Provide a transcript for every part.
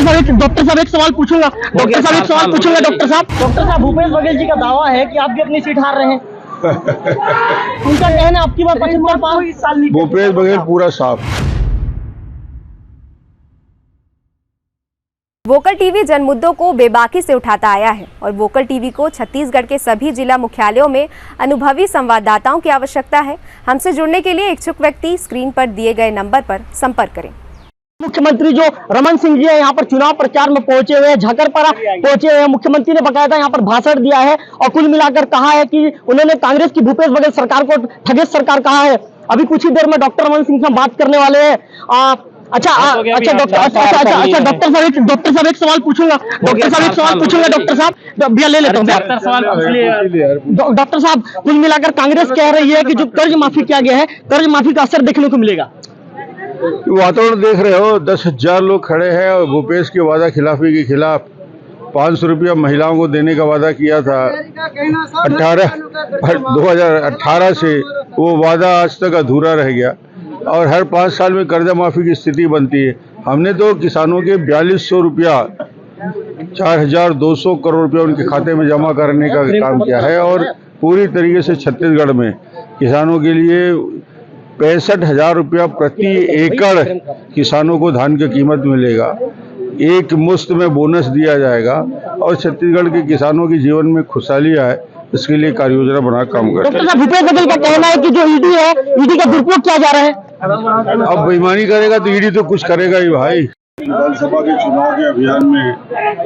Doctor साहब एक सवाल पूछूंगा। डॉक्टर साहब भूपेश बघेल जी का दावा है कि आप भी अपनी सीट हार रहे हैं। उनका कहना है आपकी बार 75 पार इस साल नहीं। भूपेश बघेल पूरा साफ। वोकल टीवी जन मुद्दों को बेबाकी से उठाता आया है और वोकल टीवी को छत्तीसगढ़ के सभी जिला मुख्यालयों में अनुभवी संवाददाताओं की आवश्यकता है। हमसे जुड़ने के लिए इच्छुक व्यक्ति स्क्रीन पर दिए गए नंबर पर संपर्क करें। मुख्यमंत्री जो रमन सिंह जी है यहाँ पर चुनाव प्रचार में पहुंचे हुए हैं, झकरपरा पहुंचे हुए हैं। मुख्यमंत्री ने बकायदा यहाँ पर भाषण दिया है और कुल मिलाकर कहा है कि उन्होंने कांग्रेस की भूपेश बघेल सरकार को ठगेश सरकार कहा है। अभी कुछ ही देर में डॉक्टर रमन सिंह से बात करने वाले हैं। डॉक्टर साहब एक सवाल पूछूंगा। डॉक्टर साहब भैया ले लेता हूँ। डॉक्टर साहब कुल मिलाकर कांग्रेस कह रही है कि जो कर्ज माफी किया गया है, कर्ज माफी का असर देखने को मिलेगा। वातावरण देख रहे हो, 10,000 लोग खड़े हैं और भूपेश की वादा खिलाफी के खिलाफ 500 रुपया महिलाओं को देने का वादा किया था 2018 से। वो वादा आज तक अधूरा रह गया और हर 5 साल में कर्जा माफी की स्थिति बनती है। हमने तो किसानों के 4200 रुपया 4,200 करोड़ रुपया उनके खाते में जमा करने का काम किया है और पूरी तरीके से छत्तीसगढ़ में किसानों के लिए 65,000 रुपया प्रति एकड़ किसानों को धान की कीमत मिलेगा। एक मुश्त में बोनस दिया जाएगा और छत्तीसगढ़ के किसानों के जीवन में खुशहाली आए, इसके लिए कार्य योजना बना काम करें। डॉक्टर साहब भूपेश बघेल का कहना है कि जो ईडी है, ईडी का दुरुपयोग किया जा रहा है। अब बेईमानी करेगा तो ईडी तो कुछ करेगा ही भाई। विधानसभा के चुनाव के अभियान में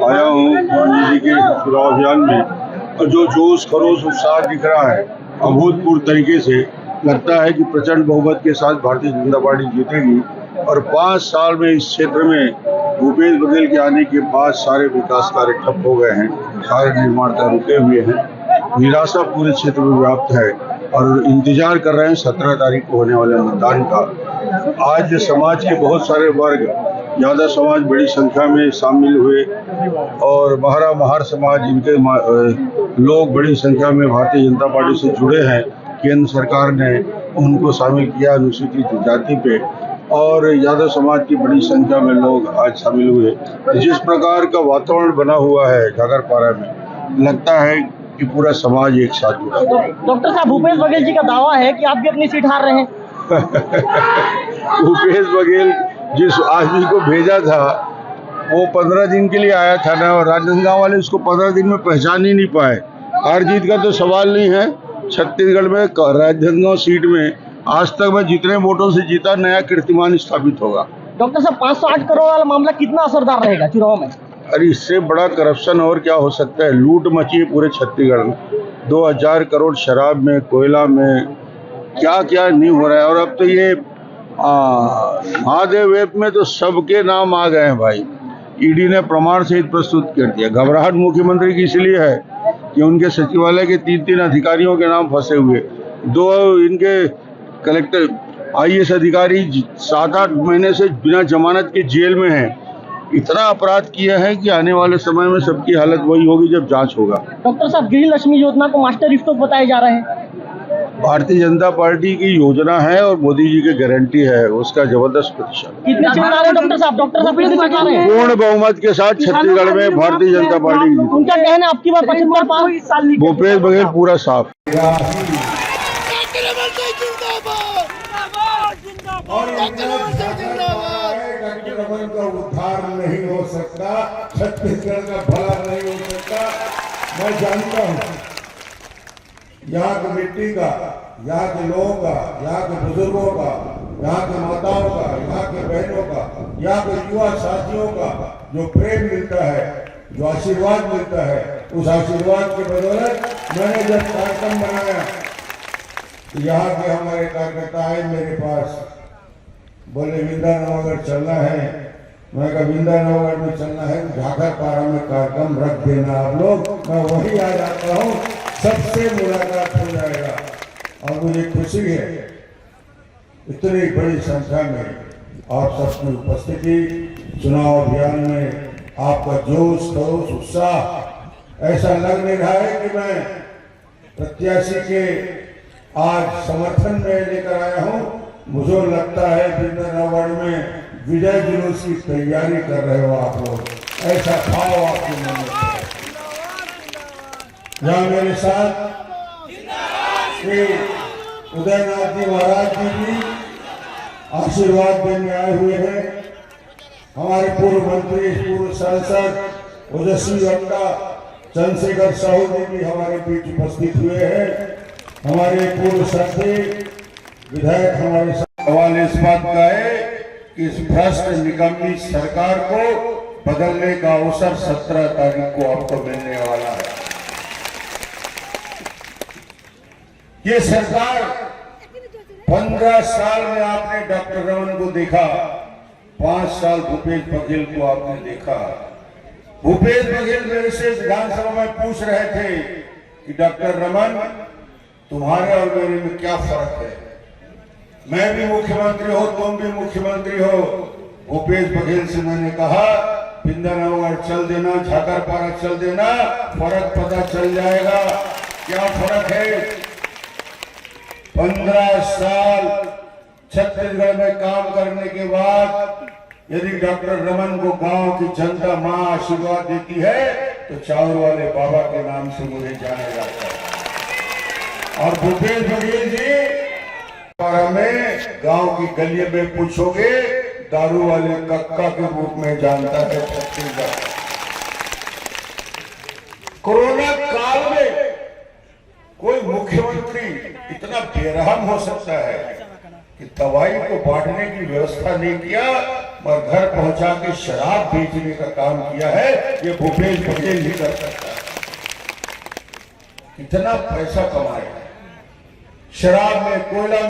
आया हूँ, ईडी के चुनाव अभियान में, और जो जोश खरोश उत्साह दिख रहा है अभूतपूर्व तरीके से, लगता है कि प्रचंड बहुमत के साथ भारतीय जनता पार्टी जीतेगी। और 5 साल में इस क्षेत्र में भूपेश बघेल के आने के बाद सारे विकास कार्य ठप हो गए हैं, सारे निर्माण कार्य रुके हुए हैं। निराशा पूरे क्षेत्र में व्याप्त है और इंतजार कर रहे हैं 17 तारीख को होने वाले मतदान का। आज समाज के बहुत सारे वर्ग, यादव समाज बड़ी संख्या में शामिल हुए और महार समाज, इनके लोग बड़ी संख्या में भारतीय जनता पार्टी से जुड़े हैं। केंद्र सरकार ने उनको शामिल किया अनुसूचित जाति पे और यादव समाज की बड़ी संख्या में लोग आज शामिल हुए। जिस प्रकार का वातावरण बना हुआ है झकरपारा में, लगता है कि पूरा समाज एक साथ जुड़ा। डॉक्टर साहब भूपेश बघेल जी का दावा है कि आप भी अपनी सीट हार रहे हैं। भूपेश बघेल जिस आदमी को भेजा था वो 15 दिन के लिए आया था ना, और राजनांदगांव वाले उसको 15 दिन में पहचान ही नहीं पाए। हार जीत का तो सवाल नहीं है। छत्तीसगढ़ में राजनांदगांव सीट में आज तक मैं जितने वोटों से जीता, नया कीर्तिमान स्थापित होगा। डॉक्टर साहब 508 करोड़ वाला मामला कितना असरदार रहेगा चुनाव में? अरे इससे बड़ा करप्शन और क्या हो सकता है। लूट मची है पूरे छत्तीसगढ़ में। 2000 करोड़ शराब में, कोयला में, क्या क्या नहीं हो रहा है। और अब तो ये महादेव ऐप में तो सबके नाम आ गए हैं भाई। ईडी ने प्रमाण सहित प्रस्तुत कर दिया। घबराहट मुख्यमंत्री की इसलिए है कि उनके सचिवालय के 3 अधिकारियों के नाम फंसे हुए। 2 इनके कलेक्टर IAS अधिकारी 7-8 महीने से बिना जमानत के जेल में हैं। इतना अपराध किया है कि आने वाले समय में सबकी हालत वही होगी जब जांच होगा। डॉक्टर साहब गृह लक्ष्मी योजना को मास्टर स्ट्रोक बताए जा रहे हैं। भारतीय जनता पार्टी की योजना है और मोदी जी की गारंटी है, उसका जबरदस्त प्रतिशत। कितने सीट आ रहे हैं डॉक्टर साहब? कितने सीट आ रहे हैं? पूर्ण बहुमत के साथ छत्तीसगढ़ में भारतीय जनता पार्टी। उनका कहना है आपकी बार 75 पार इस साल नहीं। भूपेश बघेल पूरा साफ। का उद्धार नहीं हो सकता, छत्तीसगढ़ का भला नहीं हो सकता। मैं जानता हूँ यहाँ की मिट्टी का, यहाँ के लोगों का, यहाँ के बुजुर्गों का, यहाँ के माताओं का, यहाँ के बहनों का, यहाँ के युवा साथियों का जो प्रेम मिलता है, जो आशीर्वाद मिलता है, उस आशीर्वाद के बदौलत मैंने जब कार्यक्रम बनाया तो यहाँ के हमारे कार्यकर्ता आए मेरे पास, बोले विंध्यानगर चलना है। मैं कहा विंध्यानगर में चलना है, झकरपारा में कार्यक्रम रख देना आप लोग, मैं वहीं आ जाता हूँ, सबसे मुलाकात हो जाएगा। और मुझे खुशी है इतनी बड़ी संख्या में आप सबकी उपस्थिति, चुनाव अभियान में आपका जोश खरोश उत्साह ऐसा लग नहीं रहा है कि मैं प्रत्याशी के आज समर्थन में लेकर आया हूँ। मुझे लगता है विंध्यानगर में विजय जुलूस की तैयारी कर रहे हो आप लोग, ऐसा भाव आपके मन में है। यहाँ मेरे साथ उदयनाथ जी महाराज जी भी आशीर्वाद देने आए हुए हैं। हमारे पूर्व मंत्री, पूर्व सांसद ओजस्वी वक्ता चंद्रशेखर साहू जी भी हमारे बीच उपस्थित हुए हैं। हमारे पूर्व साथी विधायक हमारे सवाल इस बात का है कि इस भ्रष्ट निकम्मी सरकार को बदलने का अवसर 17 तारीख को आपको मिलने वाला है। ये सरकार 15 साल में आपने डॉक्टर रमन को देखा, 5 साल भूपेश बघेल को आपने देखा। भूपेश बघेल मेरे से विधानसभा में पूछ रहे थे कि डॉक्टर रमन, तुम्हारे और मेरे में क्या फर्क है? मैं भी मुख्यमंत्री हो, तुम भी मुख्यमंत्री हो। भूपेश बघेल से मैंने कहा, बिंदानगर चल देना, झाकरपारा चल देना, फर्क पता चल जाएगा क्या फर्क है। 15 साल छत्तीसगढ़ में काम करने के बाद यदि डॉक्टर रमन को गांव की जनता मां आशीर्वाद देती है तो चावल वाले बाबा के नाम से मुझे जाना जाता है। और भूपेश बघेल जी में गांव की गलियों में पूछोगे, दारू वाले कक्का के रूप में जानता है छत्तीसगढ़। कोरोना काल में कोई मुख्यमंत्री इतना बेरहम हो सकता है कि दवाई को बांटने की व्यवस्था नहीं किया, मगर घर पहुंचा के शराब बेचने का काम किया है। ये भूपेश बघेल नहीं कर सकता। कितना पैसा कमाया शराब में, कोयला।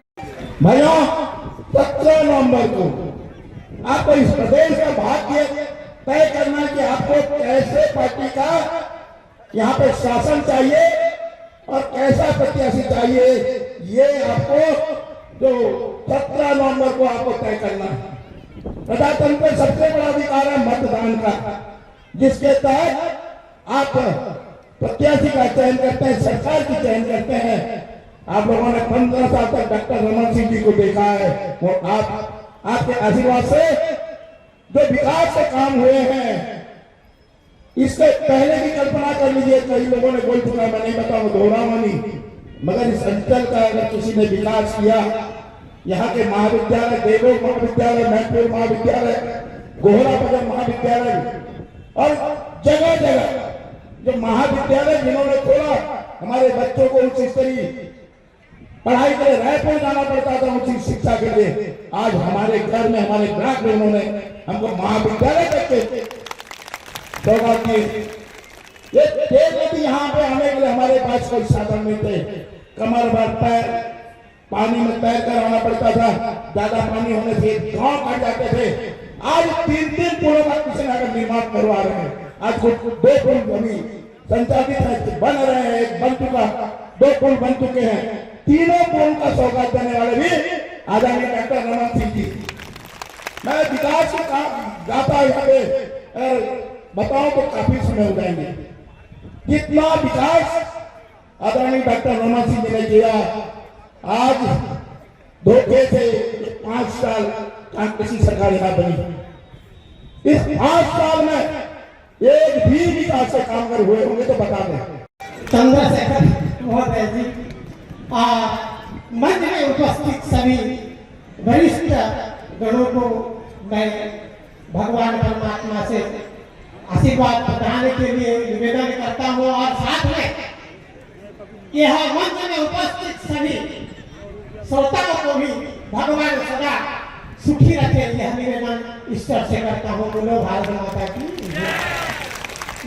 भैया 17 नवंबर को आपको इस प्रदेश का भाग्य तय करना कि आपको कैसे पार्टी का यहाँ पे शासन चाहिए और कैसा प्रत्याशी चाहिए, ये आपको जो 17 नवंबर को आपको तय करना है। प्रजातंत्र में सबसे बड़ा अधिकार है मतदान का, जिसके तहत आप प्रत्याशी का चयन करते हैं, सरकार की चयन करते हैं। आप लोगों ने 15 साल तक डॉक्टर रमन सिंह जी को देखा है, वो आपके आशीर्वाद से जो विकास के काम हुए हैं, इसके पहले की कल्पना कर लीजिए। कई लोगों ने बोल चुका, मैं नहीं बताऊं, दोहराऊंगा नहीं, मगर इस अंचल का अगर किसी ने विकास किया, यहाँ के महाविद्यालय, देवोग महाविद्यालय, मैनपुर महाविद्यालय, गोहरा बजर महाविद्यालय और जगह जगह जो महाविद्यालय जिन्होंने खोला, हमारे बच्चों को उच्च स्तरीय पढ़ाई के लिए रायपुर जाना पड़ता था उच्च शिक्षा के लिए, आज हमारे घर में, हमारे ब्लॉक में उन्होंने हमको महाविद्यालय करके सौगात दी। ये नदी यहाँ पे आने के लिए हमारे पास कोई साधन नहीं थे। कमर भर पैर पानी में तैर कर आना पड़ता था, ज्यादा पानी होने से गांव कट जाते थे। आज 3 पुलों का किसी नगर निर्माण करवा रहे हैं। आज कुछ 2 पुल अभी संचालित है, बन रहे हैं, एक बन चुका, 2 पुल बन चुके हैं। 3 पुल का सौगात देने वाले भी आदरणीय डॉक्टर रमन सिंह जी। मैं विकास के काम जाता यहाँ पे बताओ तो काफी समय हो जाएंगे। जितना विकास आदरणीय डॉक्टर रमन सिंह जी ने किया, आज धोखे से 5 साल कांग्रेसी सरकार यहाँ बनी। इस 5 साल में एक भी विकास के काम अगर हुए होंगे तो बता दें। चंद्रशेखर महोदय जी और मंच में उपस्थित सभी वरिष्ठ गणों को मैं भगवान परमात्मा से आशीर्वाद बताने के लिए निवेदन करता हूँ, और साथ में यह मंच में उपस्थित सभी श्रोताओं को भी भगवान सदा सुखी रखे, यह निवेदन ईश्वर से करता हूँ। बोलो भारत माता की।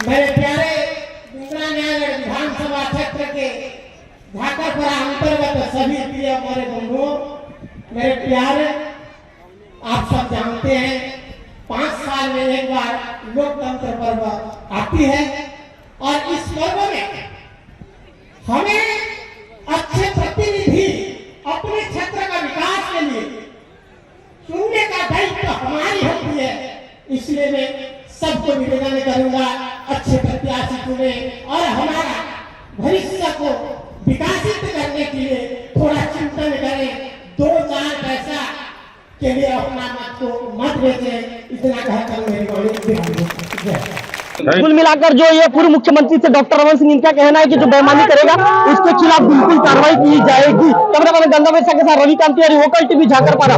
मेरे प्यारे इंदिरा न्यायालय विधानसभा क्षेत्र के झाकरपारा अंतर्गत सभी प्रिय हमारे बंधुओं, मेरे प्यारे, आप सब जानते हैं 5 साल में एक बार लोकतंत्र पर्व आती है, और इस पर्व में हमें अच्छे प्रतिनिधि अपने क्षेत्र का विकास के लिए चुनने का दायित्व हमारी होती है। इसलिए मैं सबको निवेदन करूंगा, अच्छे प्रत्याशी चुने और हमारा भविष्य को विकासित करने के लिए थोड़ा चिंतन करें। 2-4 पैसा के लिए अपना मत को मत बेचे, इतना कहकर मेरी वाणी कुल मिलाकर जो ये पूर्व मुख्यमंत्री से डॉक्टर रमन सिंह, इनका कहना है कि जो बेईमानी करेगा उसके खिलाफ बिल्कुल कार्रवाई की जाएगी। कैमरामैन गंगा मेसा के साथ रविकांत तिवारी, वोकल टीवी, झाकरपारा।